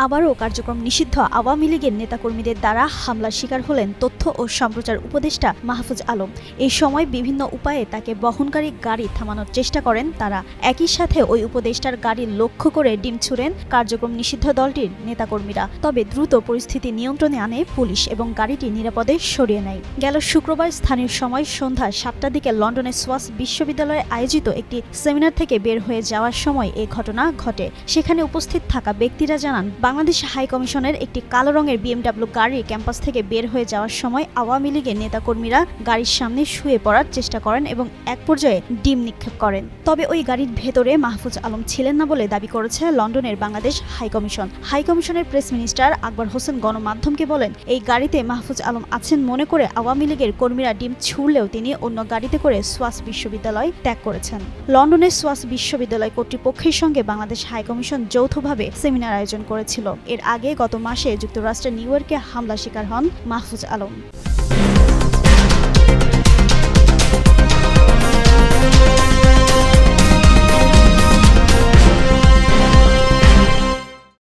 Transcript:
আবারও কার্যক্রম নিষিদ্ধ আওয়ামী লীগের নেতাকর্মীদের দ্বারা হামলার শিকার হলেন তথ্য ও সম্প্রচার উপদেষ্টা মাহফুজ আলম। এই সময় বিভিন্ন উপায়ে তাকে বহনকারী গাড়ি থামানোর চেষ্টা করেন তারা। একই সাথে ওই উপদেষ্টার গাড়ি লক্ষ্য করে ডিম ছুড়েন কার্যক্রম নিষিদ্ধ দলটির নেতাকর্মীরা। তবে দ্রুত পরিস্থিতি নিয়ন্ত্রণে আনে পুলিশ এবং গাড়িটি নিরাপদে সরিয়ে নেয়। গেল শুক্রবার স্থানীয় সময় সন্ধ্যা 7টার দিকে লন্ডনের সোয়াস বিশ্ববিদ্যালয়ে আয়োজিত একটি সেমিনার থেকে বের হয়ে যাওয়ার সময় এ ঘটনা ঘটে। সেখানে উপস্থিত থাকা ব্যক্তিরা জানান, বাংলাদেশ হাই কমিশনের একটি কালো রঙের BMW গাড়ি ক্যাম্পাস থেকে বের হয়ে যাওয়ার সময় আওয়ামী লীগের নেতাকর্মীরা গাড়ির সামনে শুয়ে পড়ার চেষ্টা করেন এবং এক পর্যায়ে ডিম নিক্ষেপ করেন। তবে ওই গাড়ির ভেতরে মাহফুজ আলম ছিলেন না বলে দাবি করেছে লন্ডনের বাংলাদেশ হাই কমিশন। হাই কমিশনের প্রেস মিনিস্টার আকবর হোসেন গণমাধ্যমকে বলেন, এই গাড়িতে মাহফুজ আলম আছেন মনে করে আওয়ামী লীগের কর্মীরা ডিম ছুড়লেও তিনি অন্য গাড়িতে করে সোয়াস বিশ্ববিদ্যালয় ত্যাগ করেছেন। লন্ডনের সোয়াস বিশ্ববিদ্যালয় কর্তৃপক্ষের সঙ্গে বাংলাদেশ হাই কমিশন যৌথভাবে সেমিনার আয়োজন করেছিল। এর আগে গত মাসে যুক্তরাষ্ট্রের নিউ ইয়র্কে হামলা শিকার হন মাহফুজ আলম।